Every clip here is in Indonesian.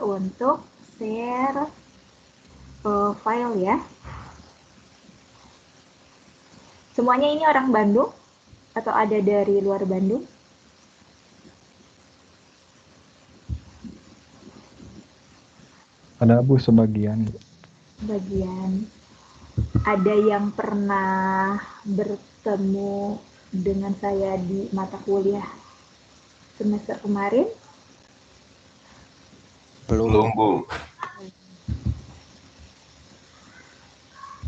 untuk share file ya. Semuanya ini orang Bandung atau ada dari luar Bandung? Ada Bu sebagian. Bagian. Ada yang pernah bertemu dengan saya di mata kuliah semester kemarin? Belum, Bu.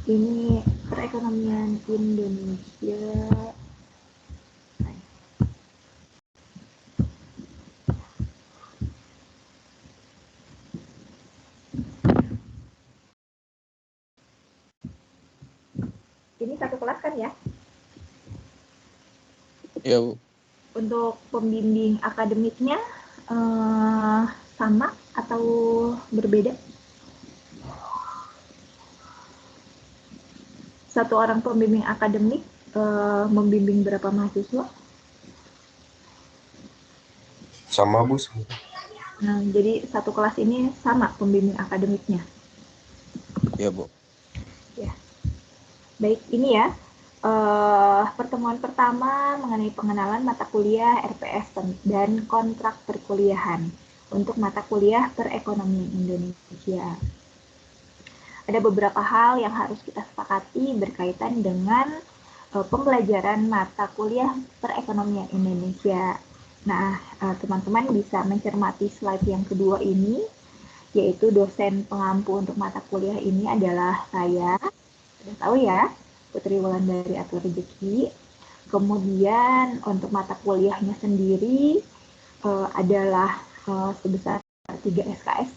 Ini perekonomian Indonesia. Ini satu kelas kan ya? Ya, Bu. Untuk pembimbing akademiknya sama atau berbeda? Satu orang pembimbing akademik membimbing berapa mahasiswa? Sama, Bu. Nah, jadi satu kelas ini sama pembimbing akademiknya. Ya, Bu. Ya. Baik, ini ya. Pertemuan pertama mengenai pengenalan mata kuliah RPS dan kontrak perkuliahan untuk mata kuliah perekonomian Indonesia. Ada beberapa hal yang harus kita sepakati berkaitan dengan pembelajaran mata kuliah perekonomian Indonesia. Nah, teman-teman bisa mencermati slide yang kedua ini, yaitu dosen pengampu untuk mata kuliah ini adalah saya. Sudah tahu ya, Putri Wulandari Atur Rezeki. Kemudian untuk mata kuliahnya sendiri adalah sebesar 3 SKS,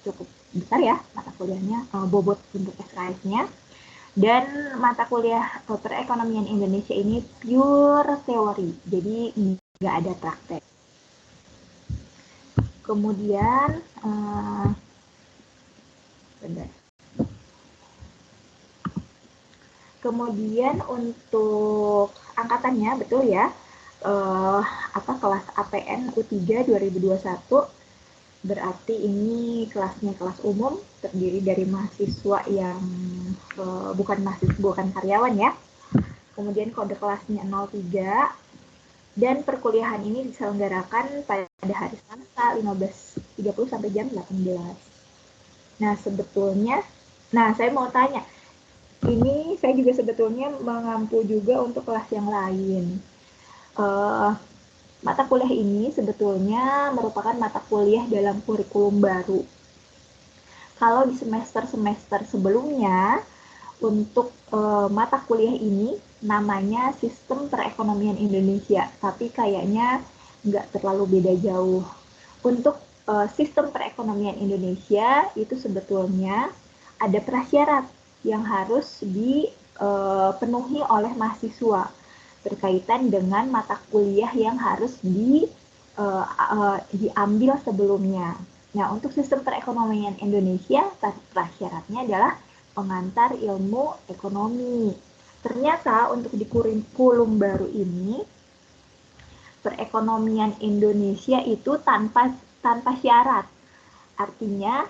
cukup besar ya mata kuliahnya, bobot untuk SKS-nya. Dan mata kuliah perekonomian Indonesia ini pure teori, jadi nggak ada praktek. Kemudian Kemudian untuk angkatannya, betul ya, kelas APN U3 2021, berarti ini kelasnya kelas umum, terdiri dari mahasiswa yang bukan karyawan ya. Kemudian kode kelasnya 03, dan perkuliahan ini diselenggarakan pada hari Selasa 15.30 sampai jam 18. Nah, saya mau tanya, ini saya juga sebetulnya mengampu juga untuk kelas yang lain. Mata kuliah ini sebetulnya merupakan mata kuliah dalam kurikulum baru. Kalau di semester-semester sebelumnya, untuk mata kuliah ini namanya Sistem Perekonomian Indonesia, tapi kayaknya nggak terlalu beda jauh. Untuk Sistem Perekonomian Indonesia itu sebetulnya ada prasyarat yang harus dipenuhi oleh mahasiswa berkaitan dengan mata kuliah yang harus diambil sebelumnya. Nah, untuk sistem perekonomian Indonesia, prasyaratnya adalah pengantar ilmu ekonomi. Ternyata untuk di kurikulum baru ini, perekonomian Indonesia itu tanpa syarat. Artinya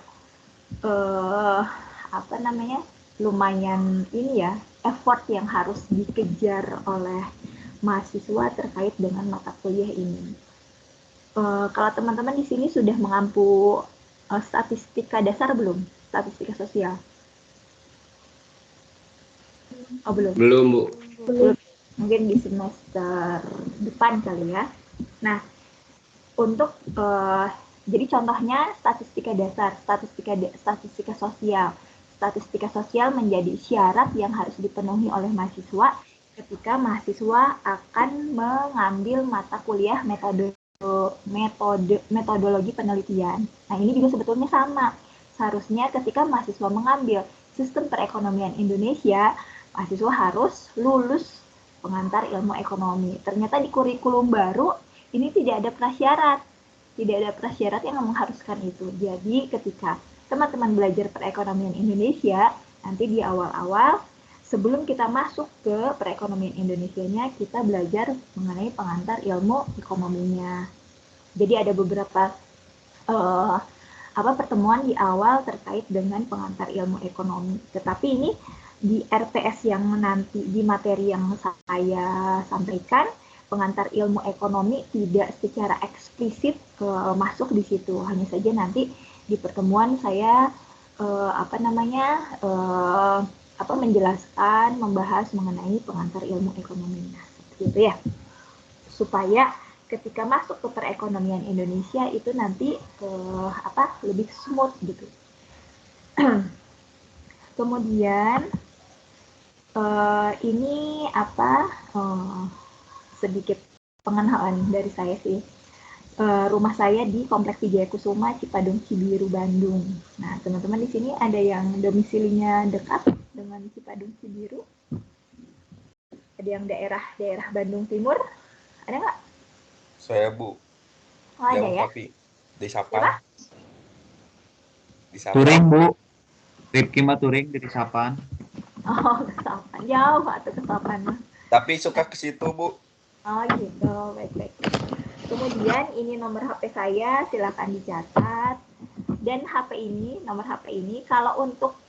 lumayan ini ya, effort yang harus dikejar oleh mahasiswa terkait dengan mata kuliah ini. Kalau teman-teman di sini sudah mengampu statistika dasar belum? Statistika sosial? Oh, belum. Belum, Bu. Belum. Mungkin di semester depan kali ya. Nah, untuk jadi contohnya statistika dasar, statistika sosial. Statistika sosial menjadi syarat yang harus dipenuhi oleh mahasiswa ketika mahasiswa akan mengambil mata kuliah metodologi penelitian. Nah, ini juga sebetulnya sama. Seharusnya ketika mahasiswa mengambil sistem perekonomian Indonesia, mahasiswa harus lulus pengantar ilmu ekonomi. Ternyata di kurikulum baru ini tidak ada prasyarat. Tidak ada prasyarat yang mengharuskan itu. Jadi ketika teman-teman belajar perekonomian Indonesia, nanti di awal-awal sebelum kita masuk ke perekonomian Indonesianya, kita belajar mengenai pengantar ilmu ekonominya. Jadi ada beberapa pertemuan di awal terkait dengan pengantar ilmu ekonomi. Tetapi ini di RPS yang nanti di materi yang saya sampaikan, pengantar ilmu ekonomi tidak secara eksplisit masuk di situ. Hanya saja nanti di pertemuan saya menjelaskan, membahas mengenai pengantar ilmu ekonomi. Nah, seperti itu ya. Supaya ketika masuk ke perekonomian Indonesia itu nanti lebih smooth gitu. Kemudian ini sedikit pengenalan dari saya sih. Rumah saya di Kompleks Wijaya Kusuma, Cipadung, Cibiru, Bandung. Nah, teman-teman di sini ada yang domisilinya dekat dengan Cipadung, Cibiru? Ada yang daerah Bandung Timur? Ada nggak? Saya, Bu. Oh, ada ya? Tapi di Sapan. Di Sapan. Turing, Bu. Rifki mah Turing di Sapan. Oh, ke Sapan. Jauh atau ke Sapan? Tapi suka ke situ, Bu. Oh, gitu. Baik-baik. Kemudian ini nomor HP saya, silakan dicatat. Dan nomor HP ini kalau untuk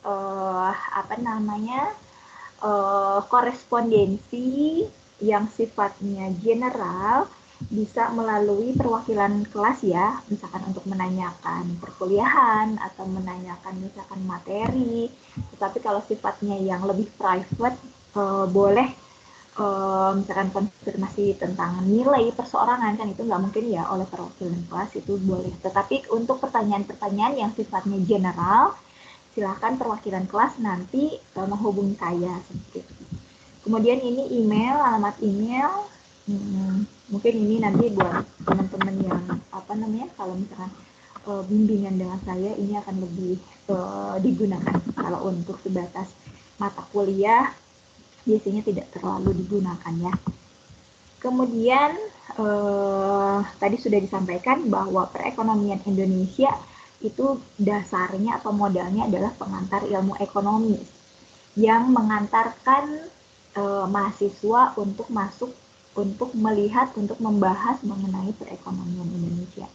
korespondensi yang sifatnya general bisa melalui perwakilan kelas ya, misalkan untuk menanyakan perkuliahan atau menanyakan misalkan materi. Tetapi kalau sifatnya yang lebih private boleh misalkan konfirmasi tentang nilai perseorangan, kan itu nggak mungkin ya oleh perwakilan kelas, itu boleh. Tetapi untuk pertanyaan-pertanyaan yang sifatnya general, silakan perwakilan kelas nanti menghubungi saya seperti itu. Kemudian ini email, alamat email, mungkin ini nanti buat teman-teman yang kalau misalkan bimbingan dengan saya ini akan lebih digunakan. Kalau untuk sebatas mata kuliah biasanya tidak terlalu digunakan ya. Kemudian tadi sudah disampaikan bahwa perekonomian Indonesia itu dasarnya atau modalnya adalah pengantar ilmu ekonomi yang mengantarkan mahasiswa untuk masuk, untuk melihat, untuk membahas mengenai perekonomian Indonesia.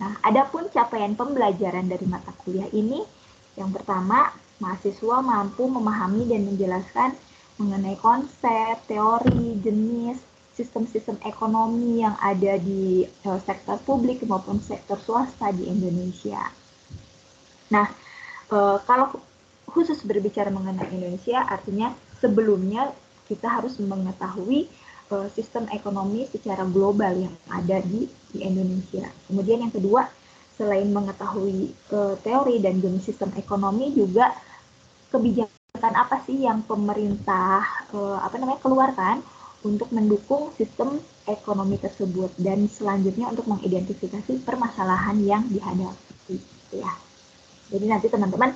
Nah, adapun capaian pembelajaran dari mata kuliah ini, yang pertama, mahasiswa mampu memahami dan menjelaskan mengenai konsep, teori, jenis, sistem-sistem ekonomi yang ada di sektor publik maupun sektor swasta di Indonesia. Nah, kalau khusus berbicara mengenai Indonesia, artinya sebelumnya kita harus mengetahui sistem ekonomi secara global yang ada di Indonesia. Kemudian yang kedua, selain mengetahui teori dan jenis sistem ekonomi, juga kebijakan apa sih yang pemerintah keluarkan untuk mendukung sistem ekonomi tersebut, dan selanjutnya untuk mengidentifikasi permasalahan yang dihadapi ya. Jadi nanti teman-teman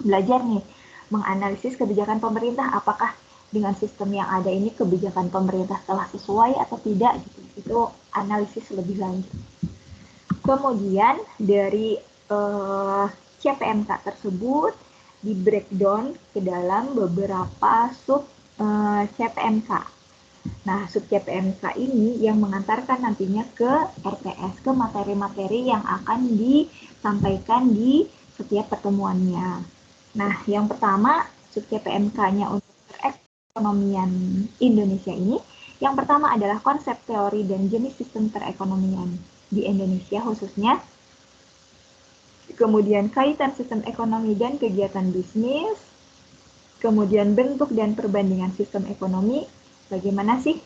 belajar nih menganalisis kebijakan pemerintah, apakah dengan sistem yang ada ini kebijakan pemerintah telah sesuai atau tidak gitu. Itu analisis lebih lanjut. Kemudian dari CPMK tersebut di breakdown ke dalam beberapa sub CPMK. Nah, sub CPMK ini yang mengantarkan nantinya ke RPS, ke materi-materi yang akan disampaikan di setiap pertemuannya. Nah, yang pertama sub CPMK-nya untuk perekonomian Indonesia ini, yang pertama adalah konsep, teori, dan jenis sistem perekonomian di Indonesia khususnya. Kemudian kaitan sistem ekonomi dan kegiatan bisnis, kemudian bentuk dan perbandingan sistem ekonomi, bagaimana sih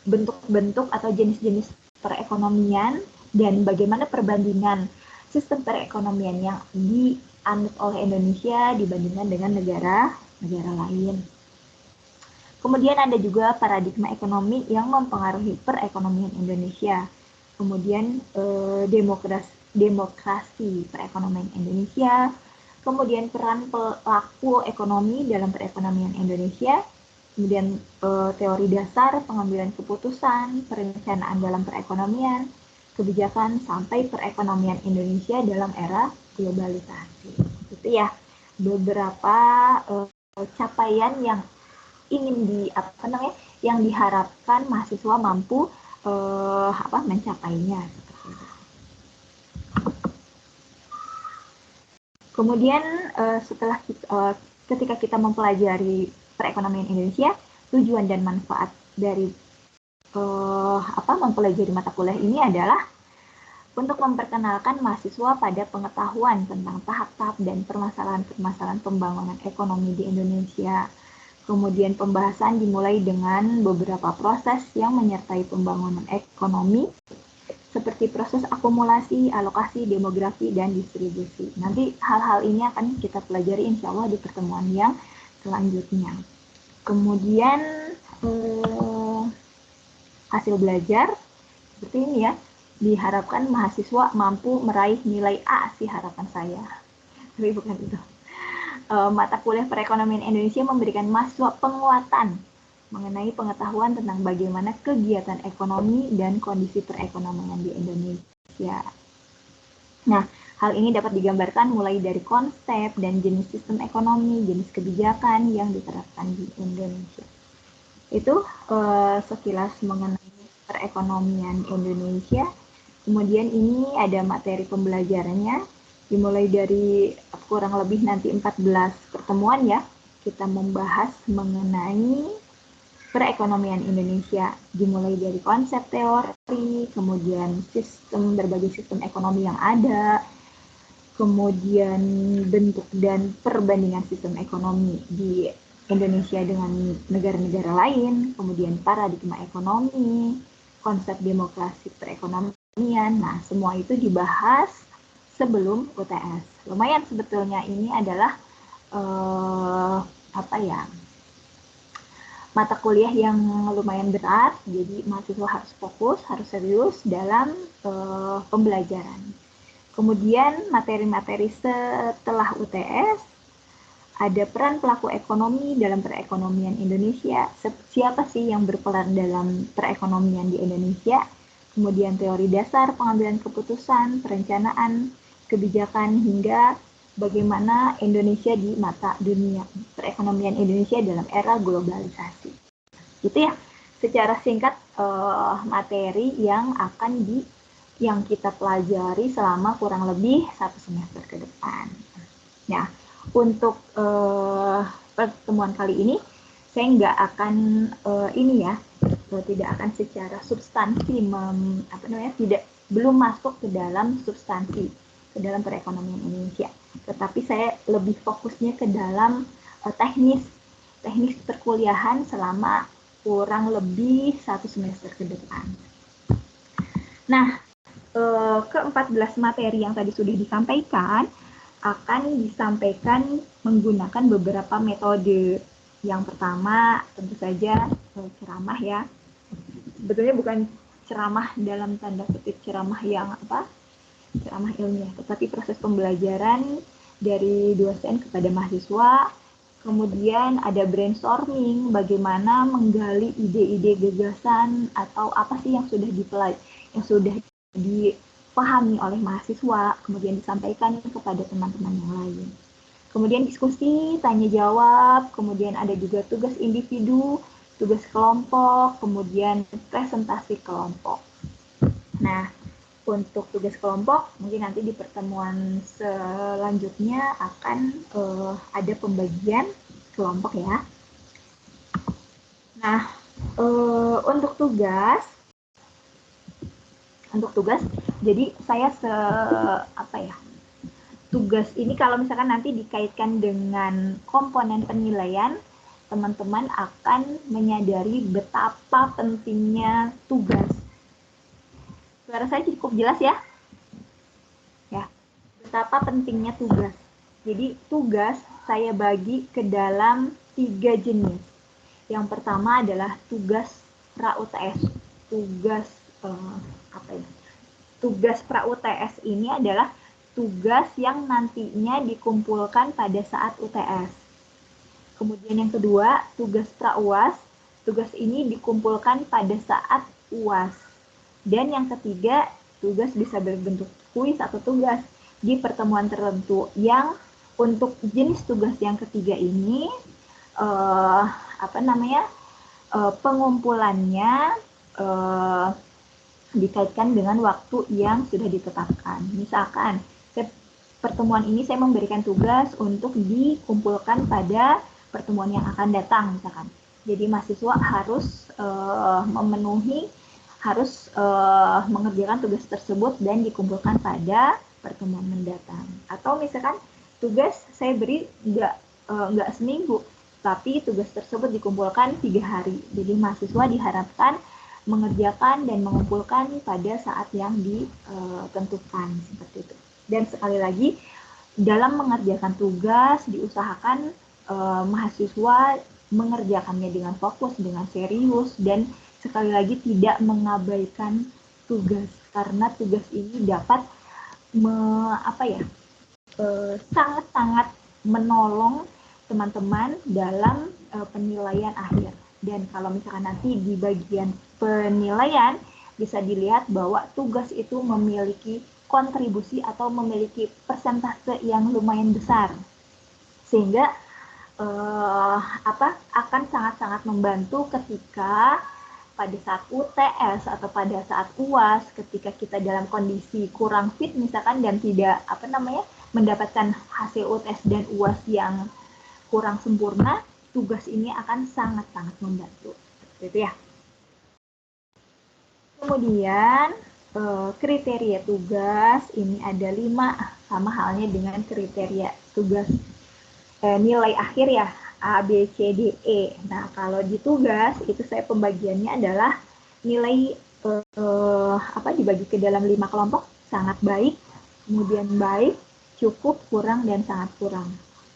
bentuk-bentuk atau jenis-jenis perekonomian, dan bagaimana perbandingan sistem perekonomian yang dianut oleh Indonesia dibandingkan dengan negara lain. Kemudian ada juga paradigma ekonomi yang mempengaruhi perekonomian Indonesia. Kemudian demokrasi perekonomian Indonesia, kemudian peran pelaku ekonomi dalam perekonomian Indonesia, kemudian teori dasar pengambilan keputusan, perencanaan dalam perekonomian, kebijakan sampai perekonomian Indonesia dalam era globalisasi. Itu ya beberapa capaian yang ingin yang diharapkan mahasiswa mampu mencapainya. Kemudian ketika kita mempelajari perekonomian Indonesia, tujuan dan manfaat dari mempelajari mata kuliah ini adalah untuk memperkenalkan mahasiswa pada pengetahuan tentang tahap-tahap dan permasalahan-permasalahan pembangunan ekonomi di Indonesia. Kemudian pembahasan dimulai dengan beberapa proses yang menyertai pembangunan ekonomi, seperti proses akumulasi, alokasi, demografi, dan distribusi. Nanti hal-hal ini akan kita pelajari insya Allah di pertemuan yang selanjutnya. Kemudian hasil belajar seperti ini ya. Diharapkan mahasiswa mampu meraih nilai A sih harapan saya. Tapi bukan itu. Mata kuliah perekonomian Indonesia memberikan mahasiswa penguatan mengenai pengetahuan tentang bagaimana kegiatan ekonomi dan kondisi perekonomian di Indonesia. Nah, hal ini dapat digambarkan mulai dari konsep dan jenis sistem ekonomi, jenis kebijakan yang diterapkan di Indonesia. Itu sekilas mengenai perekonomian Indonesia. Kemudian ini ada materi pembelajarannya, dimulai dari kurang lebih nanti 14 pertemuan ya, kita membahas mengenai perekonomian Indonesia, dimulai dari konsep teori, kemudian berbagai sistem ekonomi yang ada, kemudian bentuk dan perbandingan sistem ekonomi di Indonesia dengan negara-negara lain, kemudian paradigma ekonomi, konsep demokrasi perekonomian. Nah, semua itu dibahas sebelum UTS. Lumayan sebetulnya ini adalah mata kuliah yang lumayan berat, jadi mahasiswa harus fokus, harus serius dalam pembelajaran. Kemudian materi-materi setelah UTS, ada peran pelaku ekonomi dalam perekonomian Indonesia. Siapa sih yang berperan dalam perekonomian di Indonesia? Kemudian teori dasar pengambilan keputusan, perencanaan, kebijakan, hingga bagaimana Indonesia di mata dunia, perekonomian Indonesia dalam era globalisasi. Itu ya, secara singkat materi yang kita pelajari selama kurang lebih 1 semester ke depan. Nah, untuk pertemuan kali ini, saya nggak akan tidak akan secara substansi belum masuk ke dalam substansi ke dalam perekonomian Indonesia, tetapi saya lebih fokusnya ke dalam teknis perkuliahan selama kurang lebih 1 semester ke depan. Nah, ke-14 materi yang tadi sudah disampaikan akan disampaikan menggunakan beberapa metode. Yang pertama tentu saja ceramah ya. Sebetulnya bukan ceramah dalam tanda kutip ceramah yang ceramah ilmiah, tetapi proses pembelajaran dari dosen kepada mahasiswa. Kemudian ada brainstorming, bagaimana menggali ide-ide gagasan atau apa sih yang sudah dipahami oleh mahasiswa, kemudian disampaikan kepada teman-teman yang lain. Kemudian diskusi, tanya jawab, kemudian ada juga tugas individu, tugas kelompok, kemudian presentasi kelompok. Nah, untuk tugas kelompok, mungkin nanti di pertemuan selanjutnya akan ada pembagian kelompok ya. Nah, untuk tugas, jadi saya tugas ini kalau misalkan nanti dikaitkan dengan komponen penilaian, teman-teman akan menyadari betapa pentingnya tugas. Suara saya cukup jelas ya? Ya, betapa pentingnya tugas. Jadi tugas saya bagi ke dalam 3 jenis. Yang pertama adalah tugas pra-UTS. Tugas pra-UTS ini adalah tugas yang nantinya dikumpulkan pada saat UTS. Kemudian yang kedua, tugas pra-UAS. Tugas ini dikumpulkan pada saat UAS. Dan yang ketiga, tugas bisa berbentuk kuis atau tugas di pertemuan tertentu. Yang untuk jenis tugas yang ketiga ini, pengumpulannya dikaitkan dengan waktu yang sudah ditetapkan. Misalkan, pertemuan ini saya memberikan tugas untuk dikumpulkan pada pertemuan yang akan datang misalkan. Jadi mahasiswa harus mengerjakan tugas tersebut dan dikumpulkan pada pertemuan mendatang. Atau misalkan tugas saya beri nggak seminggu, tapi tugas tersebut dikumpulkan 3 hari. Jadi mahasiswa diharapkan mengerjakan dan mengumpulkan pada saat yang ditentukan seperti itu. Dan sekali lagi, dalam mengerjakan tugas diusahakan mahasiswa mengerjakannya dengan fokus, dengan serius, dan sekali lagi tidak mengabaikan tugas, karena tugas ini dapat sangat-sangat menolong teman-teman dalam penilaian akhir. Dan kalau misalkan nanti di bagian penilaian bisa dilihat bahwa tugas itu memiliki kontribusi atau memiliki persentase yang lumayan besar, sehingga akan sangat-sangat membantu ketika pada saat UTS atau pada saat UAS, ketika kita dalam kondisi kurang fit misalkan dan tidak mendapatkan hasil UTS dan UAS yang kurang sempurna, tugas ini akan sangat-sangat membantu. Gitu ya. Kemudian kriteria tugas ini ada 5, sama halnya dengan kriteria tugas nilai akhir ya, A, B, C, D, E. Nah, kalau di tugas itu saya pembagiannya adalah nilai dibagi ke dalam 5 kelompok, sangat baik, kemudian baik, cukup, kurang, dan sangat kurang.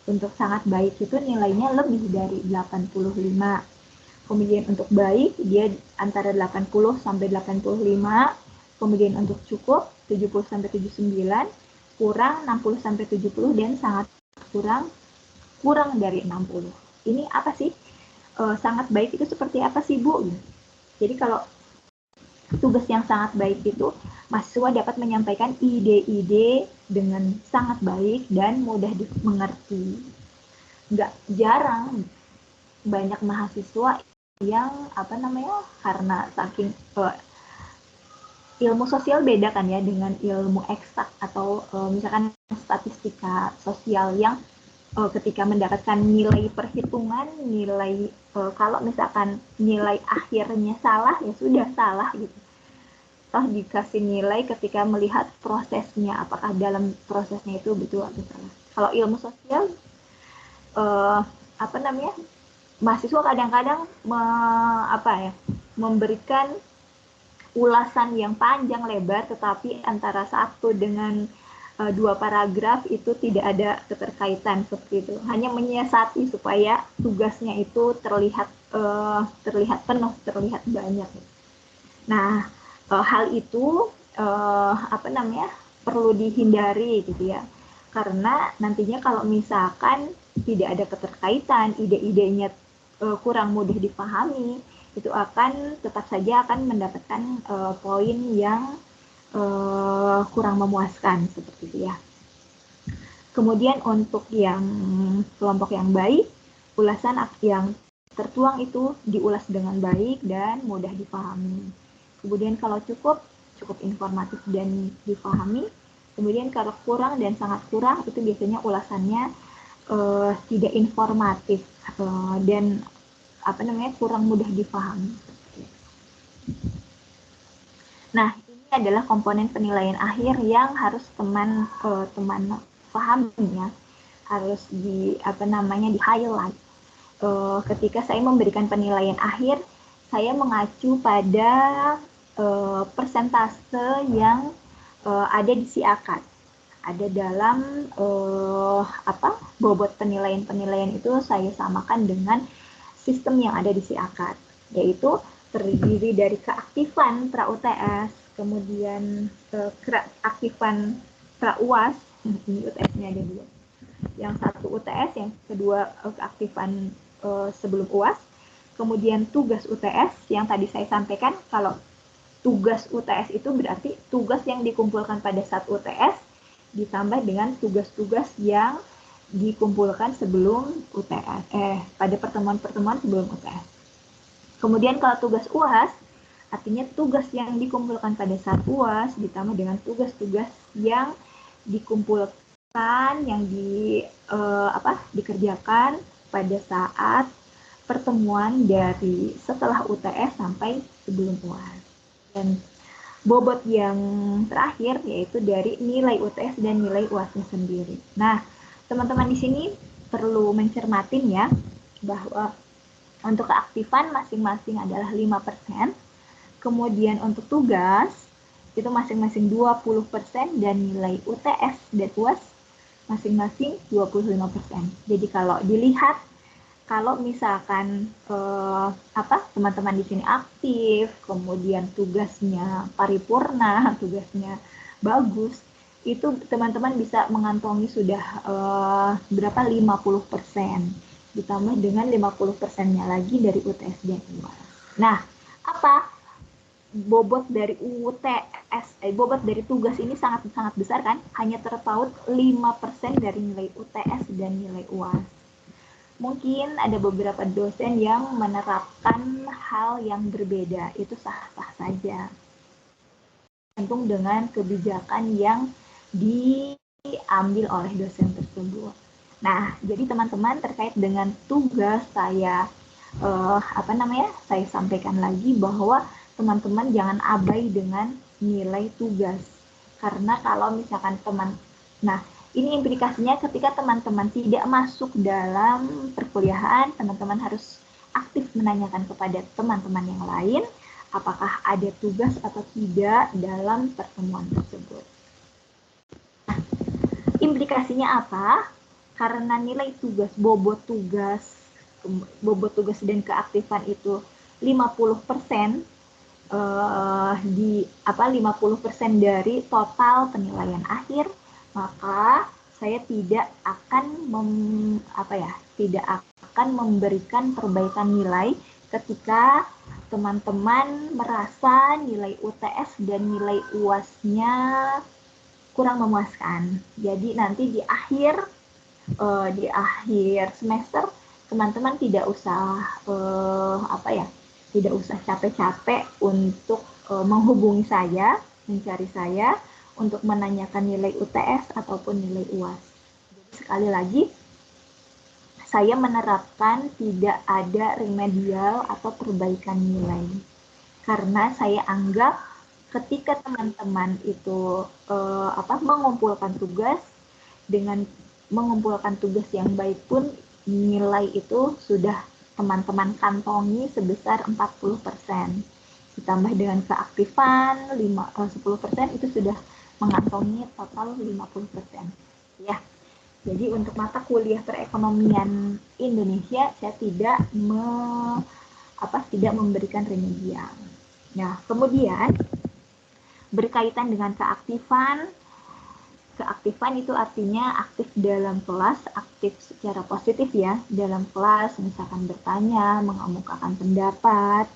Untuk sangat baik itu nilainya lebih dari 85. Kemudian untuk baik dia antara 80 sampai 85. Kemudian untuk cukup 70 sampai 79, kurang 60 sampai 70, dan sangat kurang dari 60. Ini apa sih? Sangat baik itu seperti apa sih, Bu? Jadi kalau tugas yang sangat baik itu mahasiswa dapat menyampaikan ide-ide dengan sangat baik dan mudah dimengerti. Nggak jarang banyak mahasiswa yang karena saking ilmu sosial beda kan ya dengan ilmu eksak atau misalkan statistika sosial yang ketika mendapatkan nilai perhitungan, nilai kalau misalkan nilai akhirnya salah ya sudah salah gitu. Toh dikasih nilai ketika melihat prosesnya, apakah dalam prosesnya itu betul atau salah. Kalau ilmu sosial mahasiswa kadang-kadang memberikan ulasan yang panjang lebar, tetapi antara satu dengan 2 paragraf itu tidak ada keterkaitan seperti itu. Hanya menyiasati supaya tugasnya itu terlihat penuh, terlihat banyak. Nah, hal itu perlu dihindari gitu ya. Karena nantinya kalau misalkan tidak ada keterkaitan, ide-idenya kurang mudah dipahami, itu tetap saja akan mendapatkan poin yang kurang memuaskan seperti itu ya. Kemudian untuk yang kelompok yang baik, ulasan yang tertuang itu diulas dengan baik dan mudah dipahami. Kemudian kalau cukup informatif dan dipahami. Kemudian kalau kurang dan sangat kurang itu biasanya ulasannya tidak informatif dan kurang mudah dipahami. Nah, ini adalah komponen penilaian akhir yang harus teman pahami ya, harus di highlight. Ketika saya memberikan penilaian akhir, saya mengacu pada persentase yang ada di SIAKAD. Ada dalam bobot penilaian itu saya samakan dengan sistem yang ada di SIAKAD, yaitu terdiri dari keaktifan pra-UTS, kemudian keaktifan pra-UAS, ini UTS-nya ada 2. Yang satu UTS, yang kedua keaktifan sebelum UAS, kemudian tugas UTS yang tadi saya sampaikan. Kalau tugas UTS itu berarti tugas yang dikumpulkan pada saat UTS ditambah dengan tugas-tugas yang dikumpulkan sebelum UTS, pada pertemuan-pertemuan sebelum UTS. Kemudian kalau tugas UAS, artinya tugas yang dikumpulkan pada saat UAS ditambah dengan tugas-tugas yang dikumpulkan yang dikerjakan pada saat pertemuan dari setelah UTS sampai sebelum UAS. Dan bobot yang terakhir yaitu dari nilai UTS dan nilai UASnya sendiri. Nah, teman-teman di sini perlu mencermatin ya bahwa untuk keaktifan masing-masing adalah 5%, kemudian untuk tugas itu masing-masing 20% dan nilai UTS dan UAS masing-masing 25%. Jadi kalau dilihat, kalau misalkan teman-teman di sini aktif, kemudian tugasnya paripurna, tugasnya bagus, itu teman-teman bisa mengantongi sudah berapa 50%, ditambah dengan 50%-nya lagi dari UTS dan UAS. Nah, apa bobot dari bobot dari tugas ini sangat-sangat besar kan? Hanya terpaut 5% dari nilai UTS dan nilai UAS. Mungkin ada beberapa dosen yang menerapkan hal yang berbeda, itu sah-sah saja. Tergantung dengan kebijakan yang diambil oleh dosen tersebut. Nah, jadi teman-teman terkait dengan tugas saya saya sampaikan lagi bahwa teman-teman jangan abai dengan nilai tugas. Karena kalau misalkan ini implikasinya ketika teman-teman tidak masuk dalam perkuliahan, teman-teman harus aktif menanyakan kepada teman-teman yang lain apakah ada tugas atau tidak dalam pertemuan tersebut. Nah, implikasinya apa? Karena nilai tugas, bobot tugas dan keaktifan itu 50%, 50% dari total penilaian akhir, maka saya tidak akan memberikan perbaikan nilai ketika teman-teman merasa nilai UTS dan nilai UAS-nya kurang memuaskan. Jadi nanti di akhir semester teman-teman tidak usah capek-capek untuk menghubungi saya, mencari saya untuk menanyakan nilai UTS ataupun nilai UAS. Jadi sekali lagi, saya menerapkan tidak ada remedial atau perbaikan nilai. Karena saya anggap ketika teman-teman itu mengumpulkan tugas, dengan mengumpulkan tugas yang baik pun nilai itu sudah teman-teman kantongi sebesar 40%. Ditambah dengan keaktifan 10% itu sudah mengantongi total 50%. Ya. Jadi untuk mata kuliah perekonomian Indonesia saya tidak memberikan remedial. Nah, kemudian berkaitan dengan keaktifan itu artinya aktif dalam kelas, aktif secara positif ya, dalam kelas, misalkan bertanya, mengemukakan pendapat,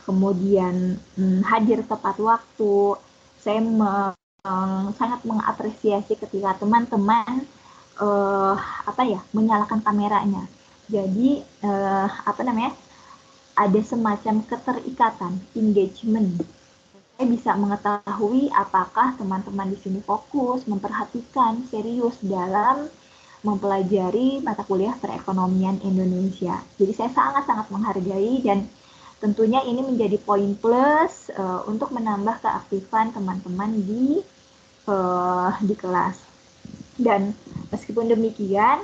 kemudian hadir tepat waktu. Saya sangat mengapresiasi ketika teman-teman menyalakan kameranya. Jadi ada semacam keterikatan, engagement. Saya bisa mengetahui apakah teman-teman di sini fokus, memperhatikan, serius dalam mempelajari mata kuliah perekonomian Indonesia. Jadi saya sangat-sangat menghargai dan tentunya ini menjadi poin plus untuk menambah keaktifan teman-teman di kelas. Dan meskipun demikian,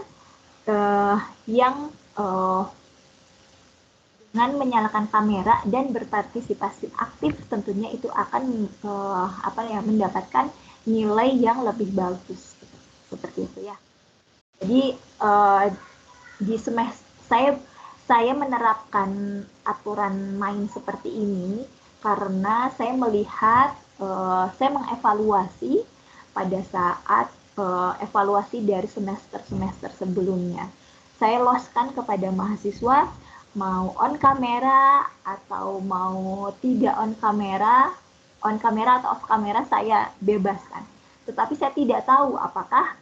dengan menyalakan kamera dan berpartisipasi aktif tentunya itu akan mendapatkan nilai yang lebih bagus seperti itu ya. Jadi di semester saya menerapkan aturan main seperti ini karena saya melihat saya mengevaluasi pada saat evaluasi dari semester-semester sebelumnya. Saya loskan kepada mahasiswa mau on kamera atau mau tidak on kamera atau off kamera saya bebaskan. Tetapi saya tidak tahu apakah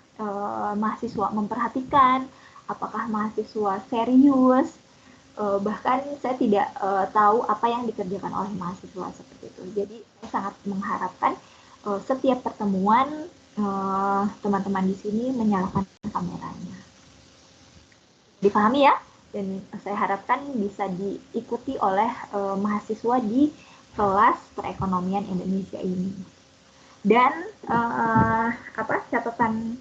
mahasiswa memperhatikan, apakah mahasiswa serius, bahkan saya tidak tahu apa yang dikerjakan oleh mahasiswa seperti itu. Jadi saya sangat mengharapkan setiap pertemuan teman-teman di sini menyalakan kameranya. Dipahami ya? Dan saya harapkan bisa diikuti oleh mahasiswa di kelas perekonomian Indonesia ini. Dan catatan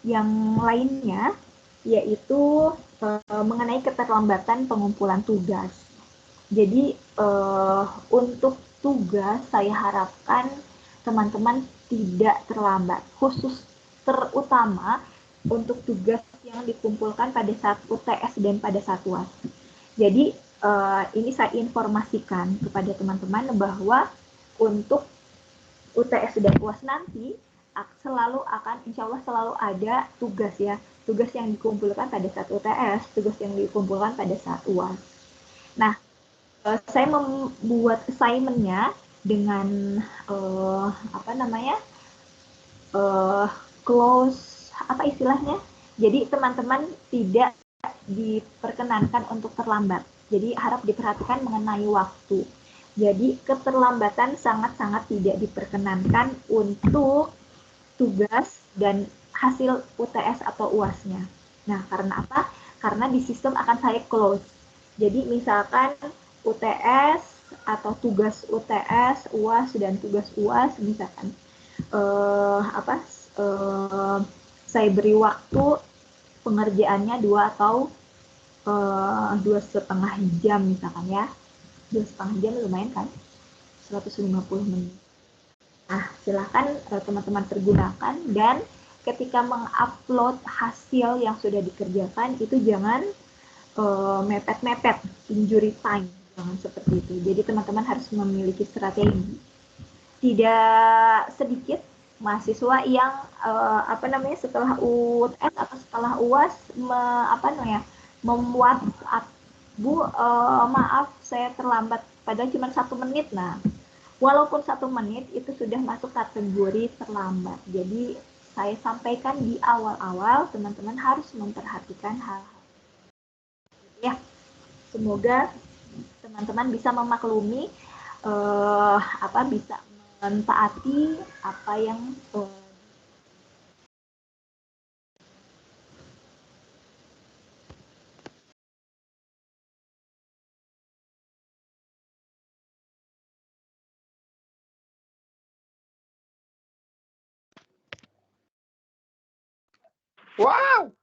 yang lainnya yaitu mengenai keterlambatan pengumpulan tugas. Jadi untuk tugas saya harapkan teman-teman tidak terlambat, khusus terutama untuk tugas yang dikumpulkan pada saat UTS dan pada saat UAS. Jadi ini saya informasikan kepada teman-teman bahwa untuk UTS dan UAS nanti selalu akan, insya Allah selalu ada tugas ya, tugas yang dikumpulkan pada saat UTS, tugas yang dikumpulkan pada saat UAS. Nah, saya membuat assignment-nya dengan close apa istilahnya. Jadi teman-teman tidak diperkenankan untuk terlambat. Jadi harap diperhatikan mengenai waktu. Jadi keterlambatan sangat-sangat tidak diperkenankan untuk tugas dan hasil UTS atau UAS-nya. Nah, karena apa? Karena di sistem akan saya close. Jadi misalkan UTS atau tugas UTS, UAS dan tugas UAS misalkan saya beri waktu pengerjaannya 2 atau 2,5 jam misalkan ya. 2,5 jam lumayan kan? 150 menit. Nah, silahkan teman-teman pergunakan dan ketika mengupload hasil yang sudah dikerjakan itu jangan mepet-mepet, injury time, jangan seperti itu. Jadi teman-teman harus memiliki strategi. Tidak sedikit mahasiswa yang setelah UTS atau setelah UAS membuat Bu maaf saya terlambat padahal cuma 1 menit. Nah, walaupun 1 menit itu sudah masuk kategori terlambat. Jadi saya sampaikan di awal-awal teman-teman harus memperhatikan hal-hal ya. Semoga teman-teman bisa memaklumi bisa mentaati apa yang Wow.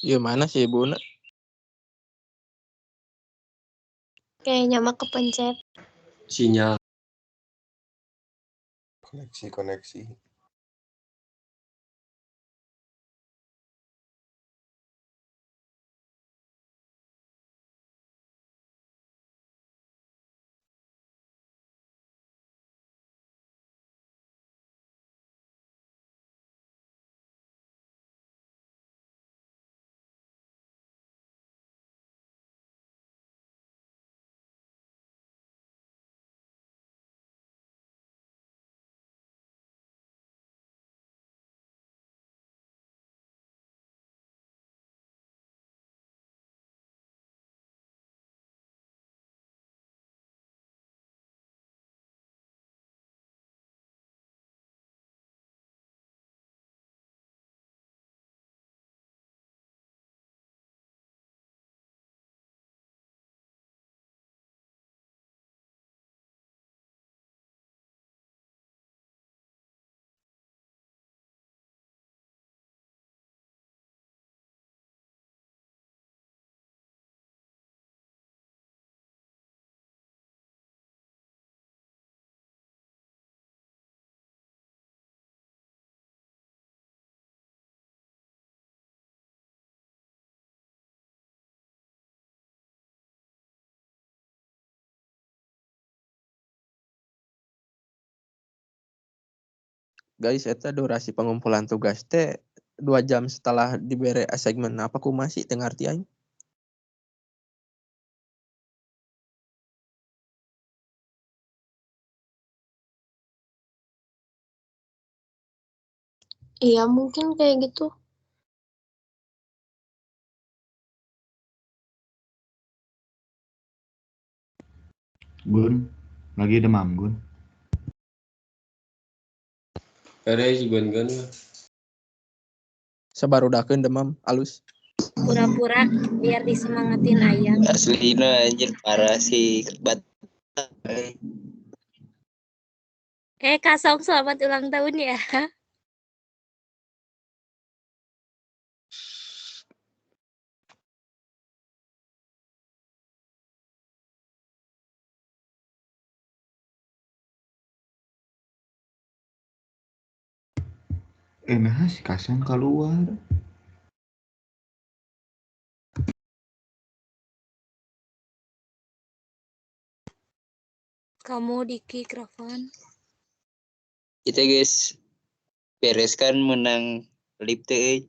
Gimana sih Bu? Kayaknya mah kepencet. Sinyal. Koneksi. Guys, eta durasi pengumpulan tugas teh 2 jam setelah diberi assignment apa ku masih teu ngarti aing. Iya, mungkin kayak gitu. Gun, lagi demam Gun. Ada si Gun-Gun mah. Sabarudakeun demam alus. Pura-pura biar disemangatin ayang. Aslina anjir parah sih Kak Song, selamat ulang tahun ya. Nah si Kasang keluar. Kamu Diki Kravan. kita guys bereskan menang lip teh.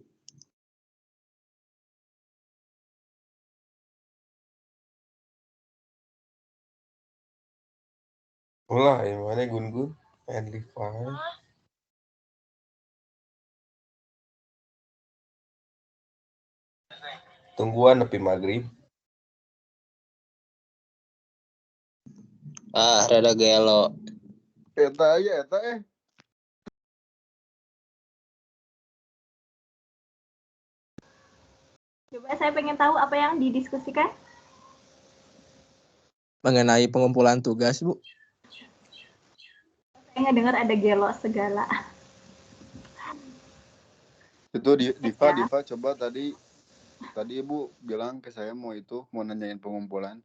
Ulah, yang mana Gun-Gun? Main League 5. Tungguan nepi maghrib. Rada gelo. Eta aja, eta Coba saya pengen tahu apa yang didiskusikan. Mengenai pengumpulan tugas, Bu. Saya nggak dengar ada gelo segala. Itu Diva, Ya. Diva coba tadi Ibu bilang ke saya mau nanyain pengumpulan.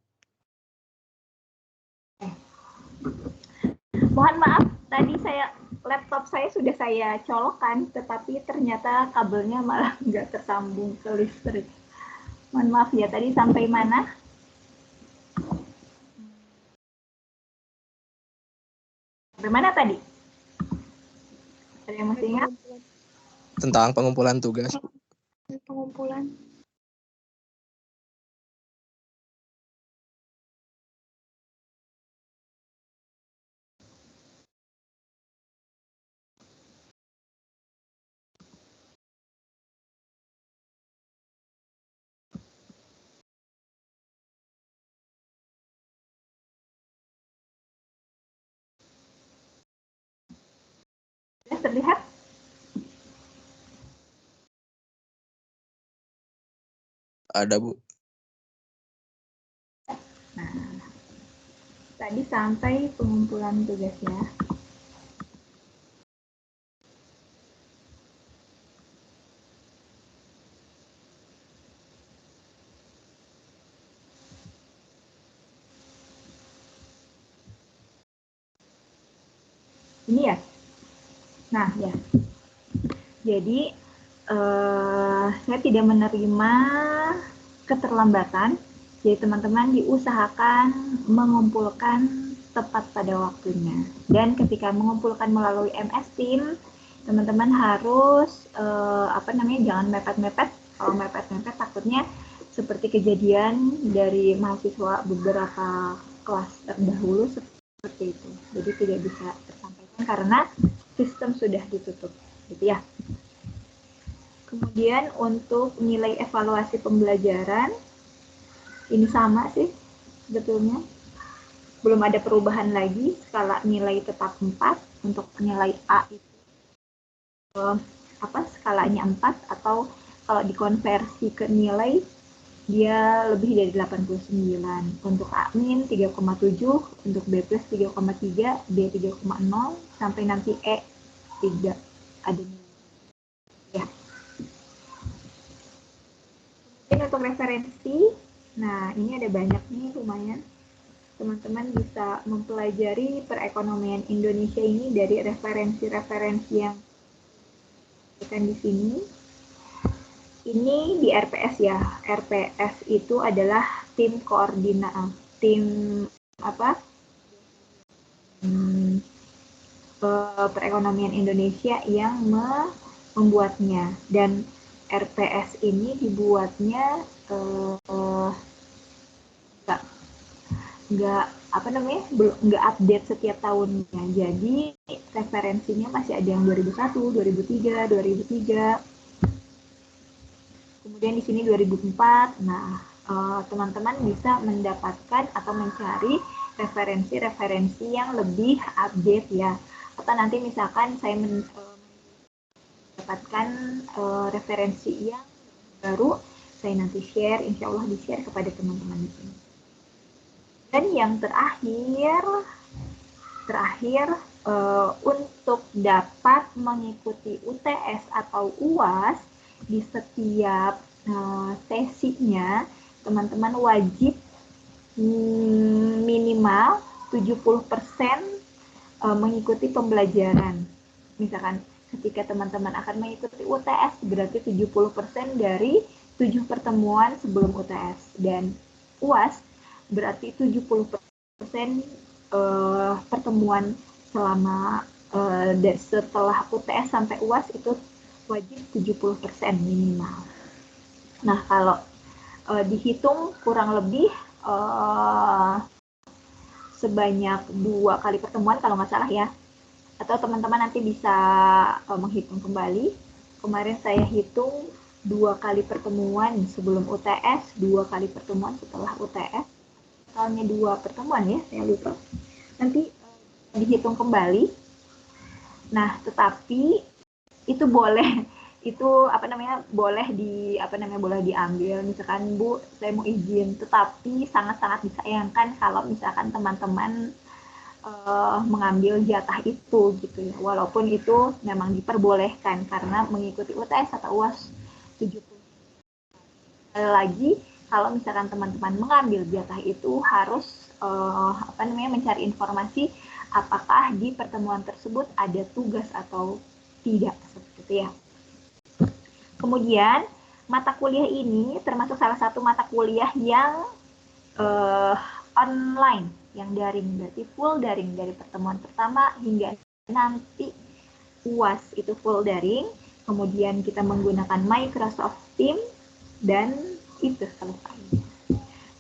Mohon maaf, tadi laptop saya sudah saya colokkan, tetapi ternyata kabelnya malah nggak tersambung ke listrik. Mohon maaf ya, tadi sampai mana? Sampai mana tadi? Ada yang masih ingat? Tentang pengumpulan tugas, Bu. Pengumpulan. Sudah terlihat? Ada, Bu. Nah, tadi sampai pengumpulan tugas ya. Ini ya. Nah, ya. Jadi, saya tidak menerima keterlambatan. Jadi, teman-teman diusahakan mengumpulkan tepat pada waktunya. Dan ketika mengumpulkan melalui MS Team, teman-teman harus jangan mepet-mepet. Kalau mepet-mepet takutnya seperti kejadian dari mahasiswa beberapa kelas terdahulu seperti itu. Jadi tidak bisa tersampaikan karena sistem sudah ditutup, gitu ya. Kemudian untuk nilai evaluasi pembelajaran, ini sama sih sebetulnya. Belum ada perubahan lagi, skala nilai tetap 4, untuk nilai A itu skalanya 4, atau kalau dikonversi ke nilai dia lebih dari 89. Untuk A- 3,7, untuk B plus 3,3, B 3,0, sampai nanti E 3 ada nilai. Ya. Kemudian untuk referensi, nah ini ada banyak nih lumayan. Teman-teman bisa mempelajari perekonomian Indonesia ini dari referensi-referensi yang diberikan di sini. Ini di RPS ya. RPS itu adalah tim koordinat, perekonomian Indonesia yang membuatnya, dan RPS ini dibuatnya nggak update setiap tahunnya. Jadi referensinya masih ada yang 2001, 2003, 2003. Kemudian di sini 2004. Nah, teman-teman bisa mendapatkan atau mencari referensi-referensi yang lebih update ya. Atau nanti misalkan saya mendapatkan referensi yang baru, saya nanti share, insya Allah di-share kepada teman-teman di sini. Dan yang terakhir untuk dapat mengikuti UTS atau UAS di setiap sesinya, teman-teman wajib minimal 70% mengikuti pembelajaran. Misalkan ketika teman-teman akan mengikuti UTS, berarti 70% dari 7 pertemuan sebelum UTS. Dan UAS berarti 70% pertemuan selama setelah UTS sampai UAS itu wajib 70% minimal. Nah, kalau dihitung kurang lebih sebanyak 2 kali pertemuan kalau nggak salah ya. Atau teman-teman nanti bisa menghitung kembali. Kemarin saya hitung 2 kali pertemuan sebelum UTS, 2 kali pertemuan setelah UTS. Totalnya 2 pertemuan ya, saya lupa. Nanti dihitung kembali. Nah, tetapi itu boleh boleh diambil. Misalkan Bu, saya mau izin, tetapi sangat-sangat disayangkan kalau misalkan teman-teman mengambil jatah itu gitu ya. Walaupun itu memang diperbolehkan karena mengikuti UTS atau UAS 70. Lagi kalau misalkan teman-teman mengambil jatah itu harus mencari informasi apakah di pertemuan tersebut ada tugas atau tidak, seperti itu ya. Kemudian mata kuliah ini termasuk salah satu mata kuliah yang online, yang daring, berarti full daring dari pertemuan pertama hingga nanti UAS itu full daring. Kemudian kita menggunakan Microsoft Teams dan itu selesai.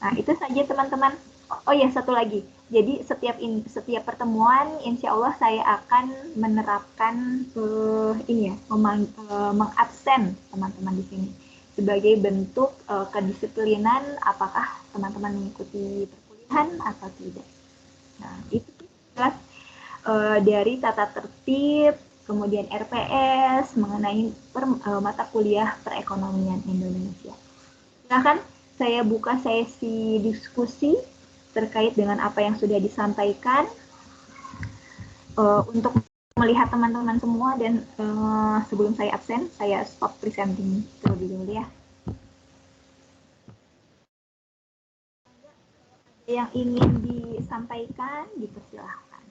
Nah, itu saja teman-teman. Oh ya, satu lagi. Jadi setiap pertemuan insya Allah saya akan menerapkan mengabsen teman-teman di sini sebagai bentuk kedisiplinan apakah teman-teman mengikuti perkuliahan atau tidak. Nah, itu jelas dari tata tertib, kemudian RPS mengenai mata kuliah perekonomian Indonesia. Silakan saya buka sesi diskusi terkait dengan apa yang sudah disampaikan untuk melihat teman-teman semua, dan sebelum saya absen, saya stop presenting terlebih dahulu ya. Ada yang ingin disampaikan, dipersilahkan.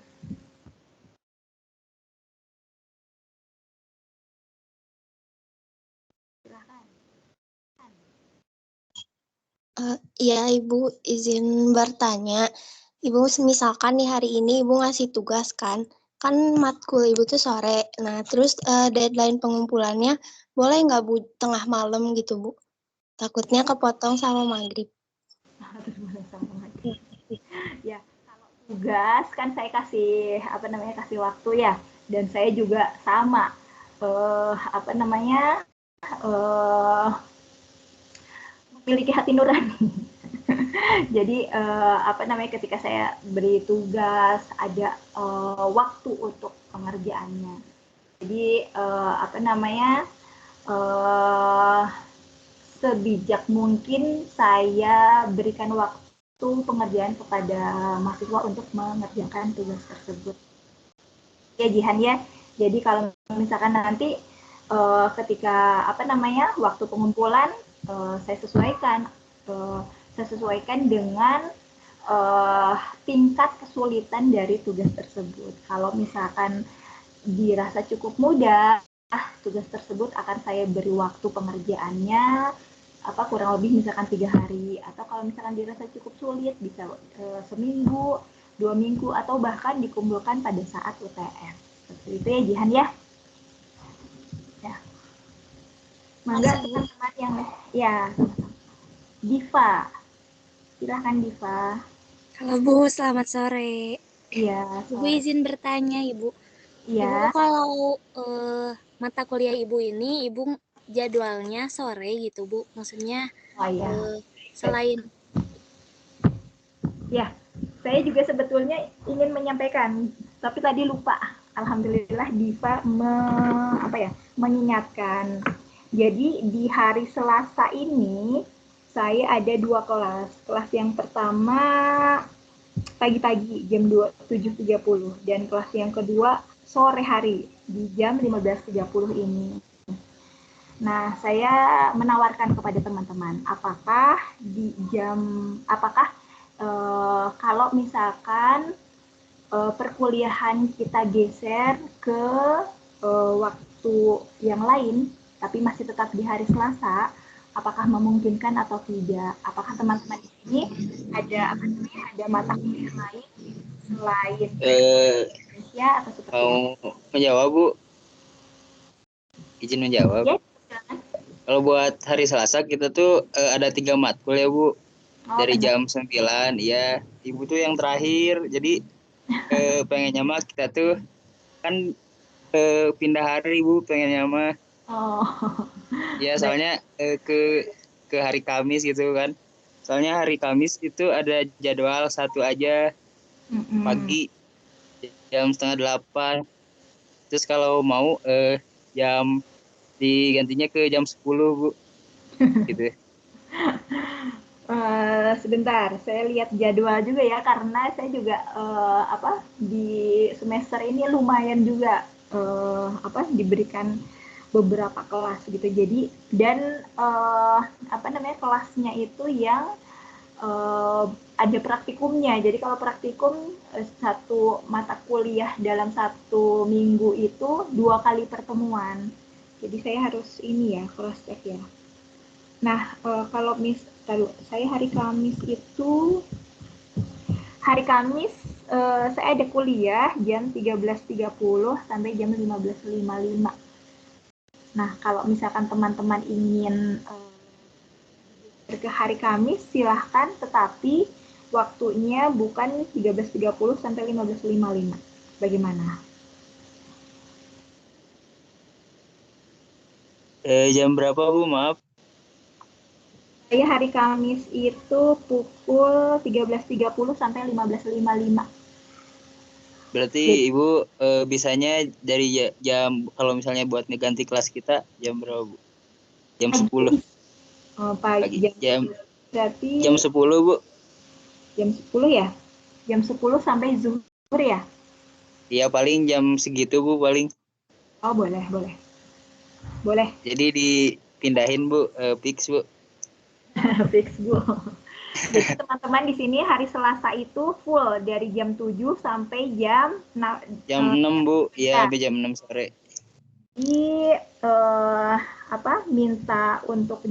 Silahkan. Iya, Ibu izin bertanya. Ibu, misalkan nih hari ini Ibu ngasih tugas kan matkul Ibu tuh sore. Nah, terus deadline pengumpulannya boleh nggak Bu tengah malam gitu Bu? Takutnya kepotong sama maghrib. Ya, kalau tugas kan saya kasih kasih waktu ya, dan saya juga sama memiliki hati nurani. Jadi ketika saya beri tugas ada waktu untuk pengerjaannya. Jadi sebijak mungkin saya berikan waktu pengerjaan kepada mahasiswa untuk mengerjakan tugas tersebut. Ya Jihan ya. Jadi kalau misalkan nanti ketika waktu pengumpulan saya sesuaikan dengan tingkat kesulitan dari tugas tersebut. Kalau misalkan dirasa cukup mudah, tugas tersebut akan saya beri waktu pengerjaannya kurang lebih misalkan 3 hari, atau kalau misalkan dirasa cukup sulit bisa seminggu, 2 minggu, atau bahkan dikumpulkan pada saat UTS. Seperti itu ya Jihan ya. Ya, Mangga Makasih, Bu. teman-teman yang ya, Diva. Silahkan Diva. Halo Bu, selamat sore. Iya, Ibu sore. izin bertanya, Ibu. Ibu Iya. kalau mata kuliah Ibu ini, Ibu jadwalnya sore gitu, Bu. Maksudnya Oh iya. selain Ya, saya juga sebetulnya ingin menyampaikan, tapi tadi lupa. Alhamdulillah Diva mengingatkan. Jadi di hari Selasa ini saya ada 2 kelas. Kelas yang pertama pagi-pagi jam 7.30 dan kelas yang kedua sore hari di jam 15.30 ini. Nah, saya menawarkan kepada teman-teman, apakah kalau misalkan perkuliahan kita geser ke waktu yang lain, tapi masih tetap di hari Selasa, apakah memungkinkan atau tidak? Apakah teman-teman di sini ada mata kuliah lain selain Indonesia atau seperti apa? Mau menjawab Bu? Izin menjawab. Ya, silakan. Kalau buat hari Selasa kita tuh ada 3 matkul ya Bu. Dari benar. jam 9 ya. Ibu tuh yang terakhir. Jadi pengennya mah kita tuh kan pindah hari Bu, pengennya mah. Oh. Ya soalnya ke hari Kamis gitu kan. Soalnya hari Kamis itu ada jadwal satu aja pagi jam 7:30. Terus kalau mau jam digantinya ke jam 10 Bu. Gitu. Sebentar, saya lihat jadwal juga ya, karena saya juga di semester ini lumayan juga diberikan beberapa kelas gitu. Jadi dan kelasnya itu yang ada praktikumnya. Jadi kalau praktikum satu mata kuliah dalam 1 minggu itu 2 kali pertemuan. Jadi saya harus ini ya, cross check ya. Nah, kalau saya hari Kamis saya ada kuliah jam 13.30 sampai jam 15.55. Nah, kalau misalkan teman-teman ingin ke hari Kamis, silahkan, tetapi waktunya bukan 13.30 sampai 15.55. Bagaimana? Jam berapa Bu? Maaf. Saya hari Kamis itu pukul 13.30 sampai 15.55. Berarti Jadi, Ibu bisanya dari jam kalau misalnya buat ngeganti kelas kita jam berapa Bu? Jam 10. Pagi. Berarti jam 10 Bu. Jam 10 ya? Jam 10 sampai zuhur ya? Iya paling jam segitu Bu paling. Oh, boleh. Boleh. Jadi dipindahin Bu, fix Bu. Fix, Bu. Jadi teman-teman di sini hari Selasa itu full dari jam 7 sampai jam 6 Bu, ya sampai jam 6 sore. Minta untuk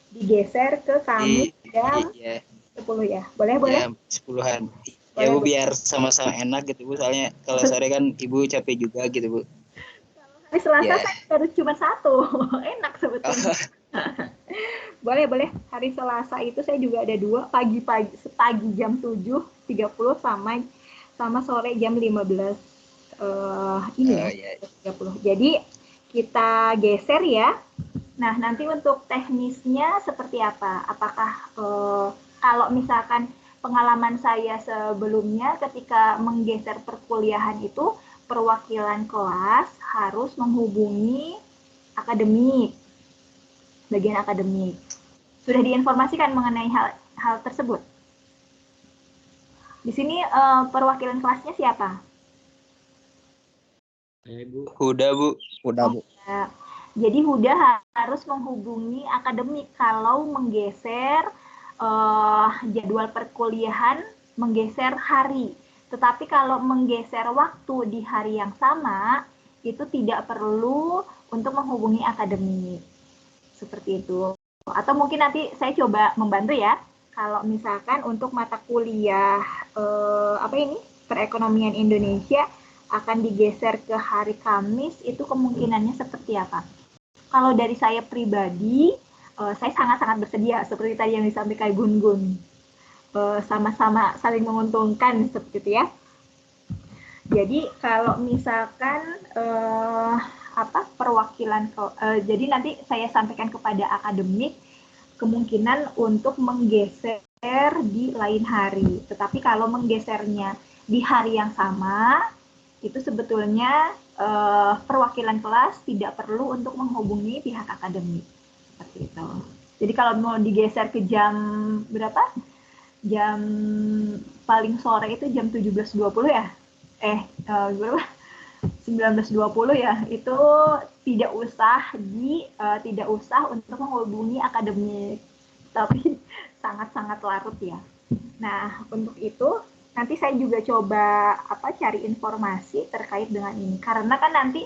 digeser ke Kamis jam 10 ya. Boleh? Jam 10-an. Ya Bu, biar sama-sama enak gitu Bu, soalnya kalau sore kan Ibu capek juga gitu Bu. Hari Selasa saya baru cuma 1. Enak sebetulnya. Boleh. Hari Selasa itu saya juga ada 2, pagi jam 7.30 sama sore jam 15 30. Jadi kita geser ya. Nah, nanti untuk teknisnya seperti apa? Apakah kalau misalkan pengalaman saya sebelumnya ketika menggeser perkuliahan itu perwakilan kelas harus menghubungi akademik, bagian akademik. Sudah diinformasikan mengenai hal tersebut. Di sini perwakilan kelasnya siapa? Huda Bu. Ya. Jadi Huda harus menghubungi akademik kalau menggeser jadwal perkuliahan, menggeser hari. Tetapi kalau menggeser waktu di hari yang sama, itu tidak perlu untuk menghubungi akademik. Seperti itu. Atau mungkin nanti saya coba membantu ya. Kalau misalkan untuk mata kuliah perekonomian Indonesia akan digeser ke hari Kamis, itu kemungkinannya seperti apa? kalau dari saya pribadi, saya sangat-sangat bersedia seperti tadi yang disampaikan Gun-Gun. Sama-sama saling menguntungkan seperti itu ya. Jadi kalau misalkan perwakilan, jadi nanti saya sampaikan kepada akademik kemungkinan untuk menggeser di lain hari. Tetapi kalau menggesernya di hari yang sama, itu sebetulnya perwakilan kelas tidak perlu untuk menghubungi pihak akademik. Seperti itu. Jadi kalau mau digeser ke jam berapa? Jam paling sore itu jam 17.20 ya? Berapa? 19.20 ya. Itu tidak usah untuk menghubungi akademik. Tapi sangat-sangat larut ya. Nah, untuk itu nanti saya juga coba cari informasi terkait dengan ini. Karena kan nanti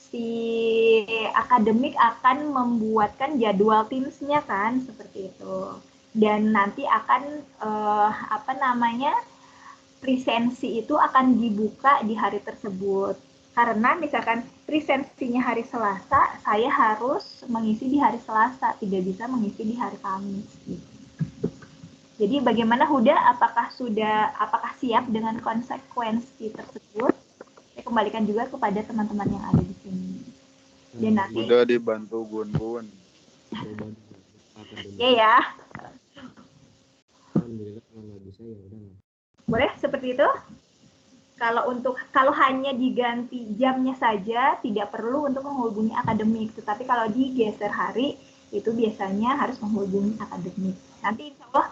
si akademik akan membuatkan jadwal Teams-nya kan, seperti itu. Dan nanti akan presensi itu akan dibuka di hari tersebut. Karena misalkan presensinya hari Selasa, saya harus mengisi di hari Selasa, tidak bisa mengisi di hari Kamis. Gitu. Jadi bagaimana Huda, apakah siap dengan konsekuensi tersebut? Saya kembalikan juga kepada teman-teman yang ada di sini. Dan nanti udah dibantu Gun-Gun. ya. Boleh seperti itu? Kalau hanya diganti jamnya saja, tidak perlu untuk menghubungi akademik. Tetapi kalau digeser hari, itu biasanya harus menghubungi akademik. Nanti insya Allah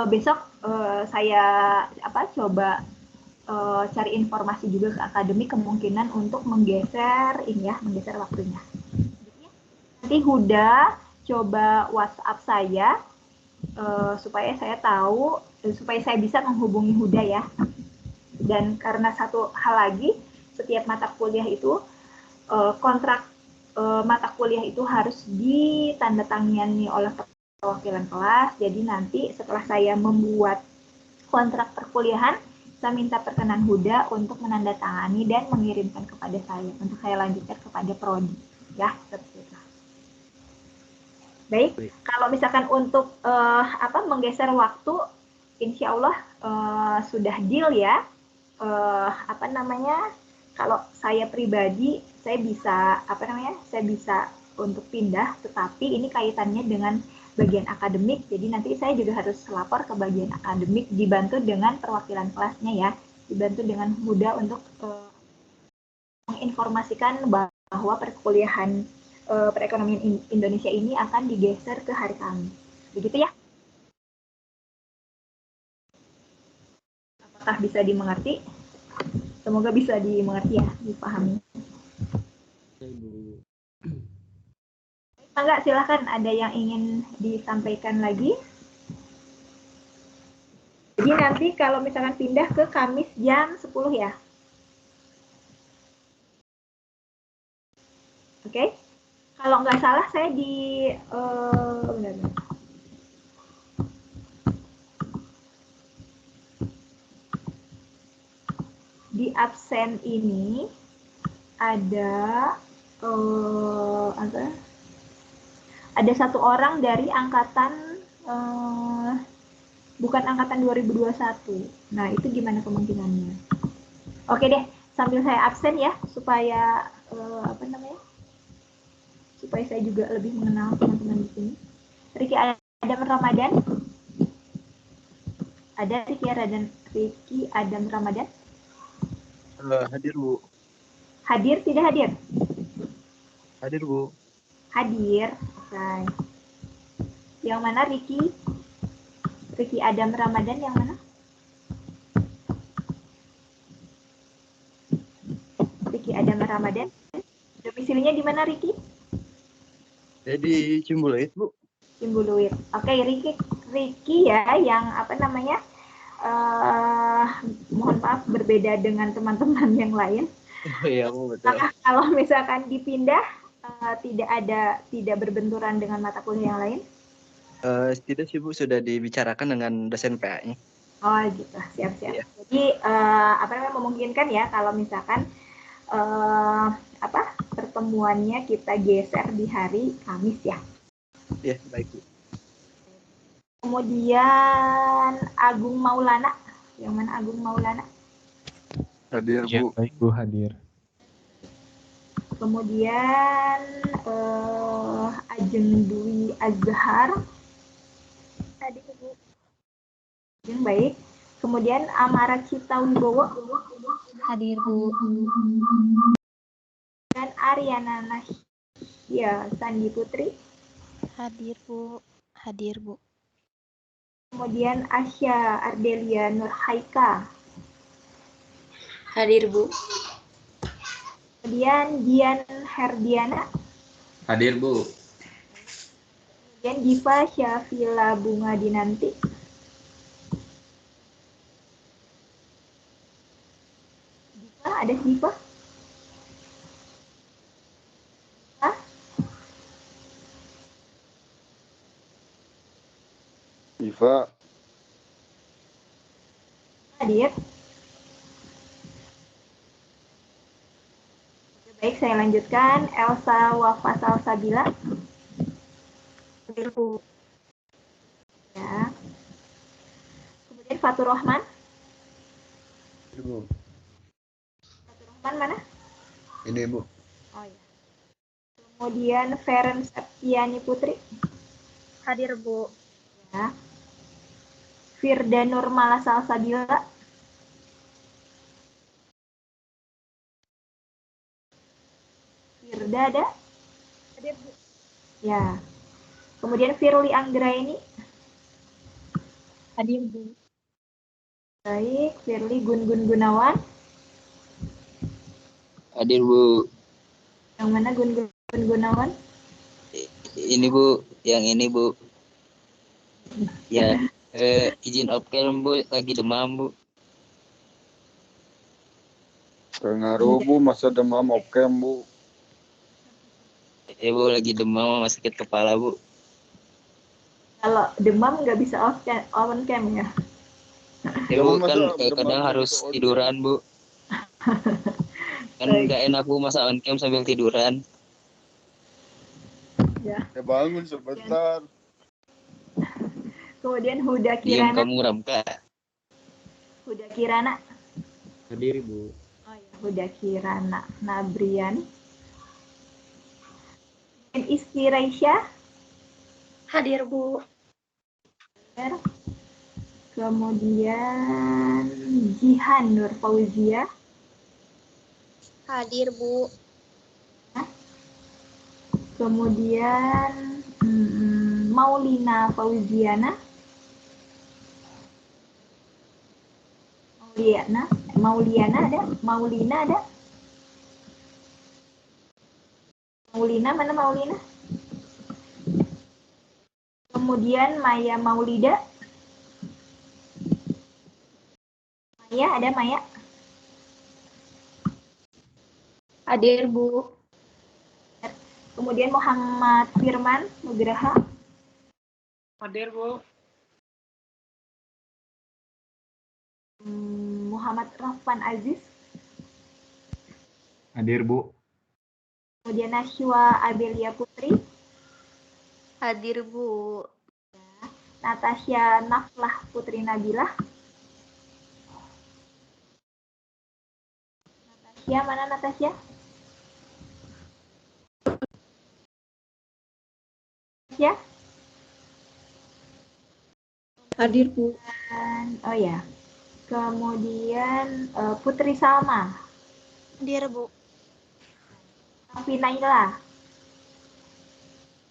besok saya coba cari informasi juga ke akademik kemungkinan untuk menggeser waktunya. Nanti Huda coba WhatsApp saya supaya saya tahu, supaya saya bisa menghubungi Huda ya. Dan karena satu hal lagi, setiap mata kuliah itu kontrak mata kuliah itu harus ditandatangani oleh perwakilan kelas. Jadi nanti setelah saya membuat kontrak perkuliahan, saya minta perkenan Huda untuk menandatangani dan mengirimkan kepada saya untuk saya lanjutkan kepada prodi, ya seperti itu. Baik, kalau misalkan untuk menggeser waktu, insya Allah sudah deal ya. Kalau saya pribadi, saya bisa untuk pindah, tetapi ini kaitannya dengan bagian akademik, jadi nanti saya juga harus lapor ke bagian akademik, dibantu dengan perwakilan kelasnya ya, dibantu dengan Huda untuk menginformasikan bahwa perkuliahan perekonomian Indonesia ini akan digeser ke hari Kamis, begitu ya? Apakah bisa dimengerti? Semoga bisa dimengerti ya, dipahami. Enggak, silakan, ada yang ingin disampaikan lagi? Jadi nanti kalau misalkan pindah ke Kamis jam 10 ya. Oke? Kalau nggak salah saya di absen ini ada ada satu orang dari angkatan bukan angkatan 2021. Nah, itu gimana kemungkinannya? Oke deh, sambil saya absen ya supaya supaya saya juga lebih mengenal teman-teman di sini. Riki Adam Ramadan. Ada Riki Adam Ramadan? Hadir, Bu. Hadir, tidak hadir? Hadir, Bu. Hadir. Oke. Yang mana Riki Adam Ramadan yang mana? Riki Adam Ramadan. Domisilinya di mana Riki? Jadi Cimbuluit, Bu. Cimbuluit. Oke, Riki ya yang mohon maaf berbeda dengan teman-teman yang lain. Iya, Bu, betul. Maka kalau misalkan dipindah tidak berbenturan dengan mata kuliah yang lain? Tidak sih, Bu, sudah dibicarakan dengan dosen PA-nya. Oh gitu, siap-siap. Iya. Jadi memungkinkan ya kalau misalkan pertemuannya kita geser di hari Kamis ya. Ya, baik Bu. Kemudian Agung Maulana. Yang mana Agung Maulana? Hadir, Ya, Bu. baik Bu, hadir. Kemudian Ajeng Dwi Azhar. Hadir Bu. Yang baik. Kemudian Amara Cita Wibowo. Hadir Bu. Dan Ariana Nahya Sandi Putri. Hadir Bu. Hadir Bu. Kemudian Asya Ardelia Nurhaika. Hadir Bu. Kemudian Dian Herdiana. Hadir Bu. Kemudian Diva Syafila Bunga Dinanti. Diva, ada Diva? Hah? Iva. Hadir. Baik, saya lanjutkan. Elsa Wafa Salsabila. Hadir Bu. Ya. Kemudian Fatur Rahman. Hadir Bu. Fatur Rahman mana? Ini Bu. Oh ya. Kemudian Feren Septiani Putri. Hadir Bu. Ya. Firda Nurmala Salsabila. Firda ada? Hadir Bu. Ya. Kemudian Firly Anggraini. Hadir Bu. Baik, Firly Gun Gunawan. Hadir Bu. Yang mana Gun Gunawan? Ini Bu, yang ini Bu. Ya, izin off cam Bu, lagi demam Bu. Pengaruh, Bu. Masa demam oke, Bu. Ya Bu, lagi demam, masih sakit kepala Bu. Kalau demam nggak bisa on cam ya? Ya Bu, kan Masa demam kadang bisa harus on cam? tiduran Bu. Kan Baik. nggak enak Bu masa on cam sambil tiduran. Ya. Ya bangun sebentar. Kemudian Huda Diam Kirana. kamu Ramka. Huda Kirana. Hadir Bu. Oh ya, Huda Kirana. Nabrian. Dan Isti Raisya. Hadir Bu. Kemudian Jihan Nur Fauzia. Hadir Bu. Kemudian Maulina Fauziana. Mauliana ada? Maulina ada? Maulina, mana Maulina? Kemudian Maya Maulida. Maya, ada Maya? Hadir Bu. Kemudian Muhammad Firman Nugraha. Hadir Bu. Muhammad Rafan Aziz. Hadir Bu. Kemudian Nashwa Abelia Putri. Hadir Bu. Natasha Naflah Putri Nabilah. Natasha, mana Natasha? Ya. Hadir Bu. Oh ya. Kemudian Putri Salma. Hadir Bu. Novi Naila.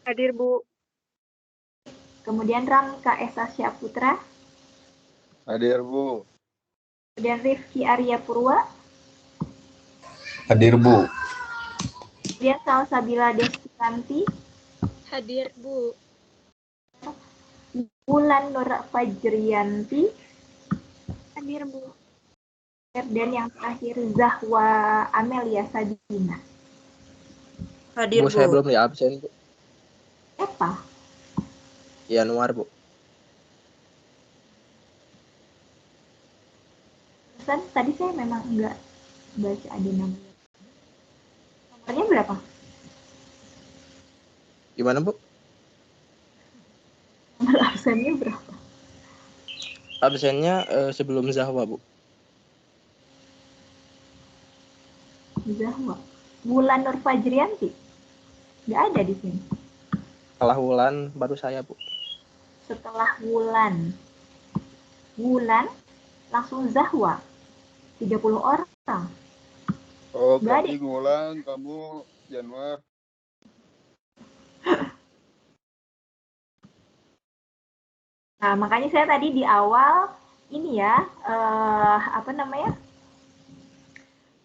Hadir Bu. Kemudian Ramka Esa Putra. Hadir, Bu. Kemudian Rifki Arya Purwa. Hadir Bu. Kemudian Salsabila Destianti. Hadir Bu. Bulan Nur Fajrianti. Hadir Bu. Dan yang terakhir Zahwa Amelia Sadina. Hadir Bu, saya belum di absen Bu. Apa? Januar Bu. Pesan tadi saya memang enggak baca ada namanya. Nomor Absennya berapa? Gimana, Bu? Tanggal absennya berapa? Absennya sebelum Zahwa, Bu. Zahwa. Wulan Nur Fajrianti? Nggak ada di sini. Setelah Wulan baru saya, Bu. Setelah Wulan. Wulan langsung Zahwa. 30 orang. Oh, Nggak ada. berarti ngulang kamu Januar. Nah, makanya saya tadi di awal ini ya,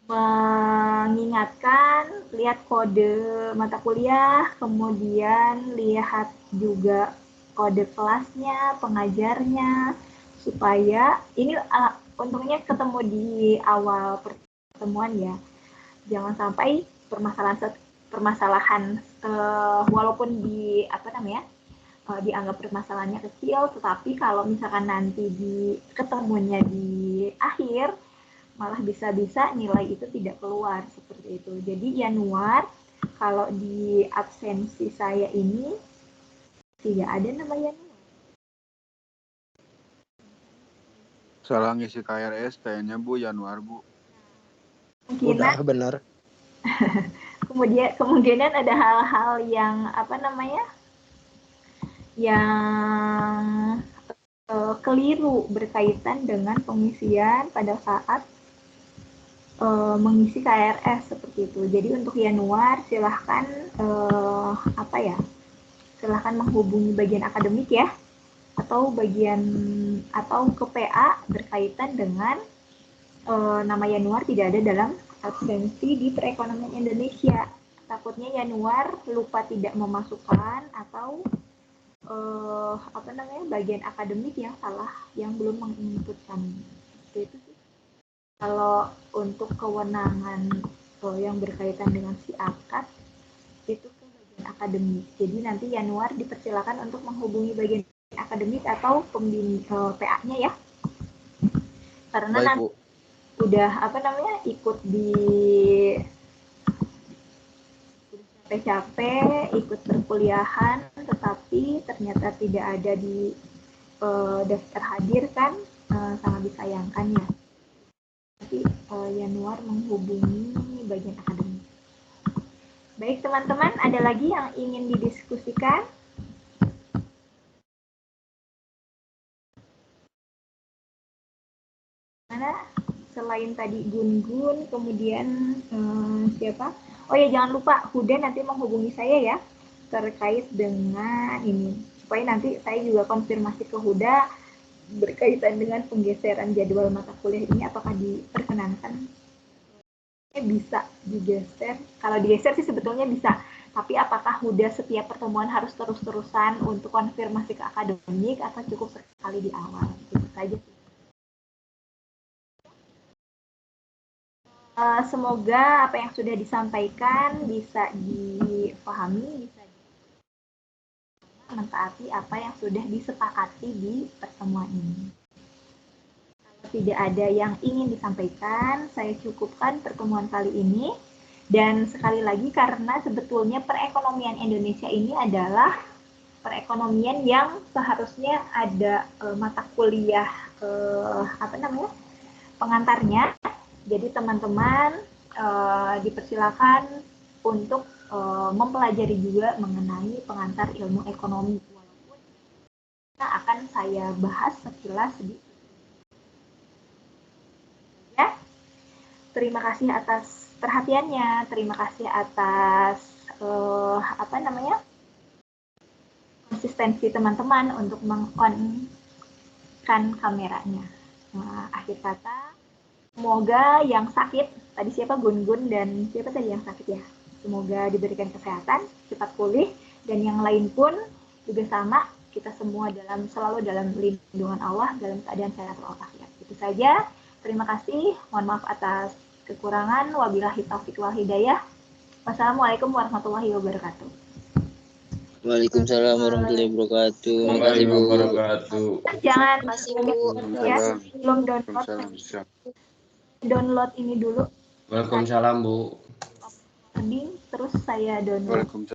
mengingatkan, lihat kode mata kuliah, kemudian lihat juga kode kelasnya, pengajarnya, supaya ini untungnya ketemu di awal pertemuan ya. Jangan sampai permasalahan walaupun dianggap permasalahannya kecil, tetapi kalau misalkan nanti ketemunya di akhir, malah bisa-bisa nilai itu tidak keluar seperti itu. Jadi Januar, kalau di absensi saya ini tidak ada nama Januar. Salah ngisi KRS kayaknya Bu Januar, Bu. Udah benar. Kemungkinan ada hal-hal yang yang keliru berkaitan dengan pengisian pada saat mengisi KRS seperti itu. Jadi untuk Januar silahkan silahkan menghubungi bagian akademik ya, atau ke PA berkaitan dengan nama Januar tidak ada dalam absensi di perekonomian Indonesia. Takutnya Januar lupa tidak memasukkan atau bagian akademik yang salah, yang belum menginputkan. Itu sih. Kalau untuk kewenangan yang berkaitan dengan si akad itu ke bagian akademik. Jadi nanti Januar dipersilakan untuk menghubungi bagian akademik atau pembimbing PA-nya ya. Karena Baik, nanti Bu. udah ikut di capek-capek ikut perkuliahan, tetapi ternyata tidak ada di daftar hadir kan, sangat disayangkan ya. Tapi Januar menghubungi bagian akademik. Baik teman-teman, ada lagi yang ingin didiskusikan? Mana selain tadi Gun-Gun, kemudian siapa? Oh ya, jangan lupa Huda nanti menghubungi saya ya terkait dengan ini, supaya nanti saya juga konfirmasi ke Huda berkaitan dengan penggeseran jadwal mata kuliah ini, apakah diperkenankan. Bisa digeser, kalau digeser sih sebetulnya bisa, tapi apakah Huda setiap pertemuan harus terus-terusan untuk konfirmasi ke akademik atau cukup sekali di awal, itu saja sih. Semoga apa yang sudah disampaikan bisa dipahami, bisa mentaati apa yang sudah disepakati di pertemuan ini. Kalau tidak ada yang ingin disampaikan, saya cukupkan pertemuan kali ini. Dan sekali lagi, karena sebetulnya perekonomian Indonesia ini adalah perekonomian yang seharusnya ada mata kuliah pengantarnya. Jadi teman-teman dipersilakan untuk mempelajari juga mengenai pengantar ilmu ekonomi, walaupun akan saya bahas sekilas sedikit. Ya, terima kasih atas perhatiannya, terima kasih atas konsistensi teman-teman untuk meng-on-kan kameranya. Nah, akhir kata, semoga yang sakit, tadi siapa Gun-Gun dan siapa tadi yang sakit ya, semoga diberikan kesehatan, cepat pulih, dan yang lain pun juga sama, kita semua selalu dalam lindungan Allah, dalam keadaan sehat walafiat. Itu saja, terima kasih, mohon maaf atas kekurangan, wabillahi taufiq wal hidayah. Wassalamualaikum warahmatullahi wabarakatuh. Waalaikumsalam warahmatullahi wabarakatuh. Terima kasih Bu. Jangan Ya, belum download ini dulu. Waalaikumsalam Bu. recording, terus saya download Waalaikumsalam.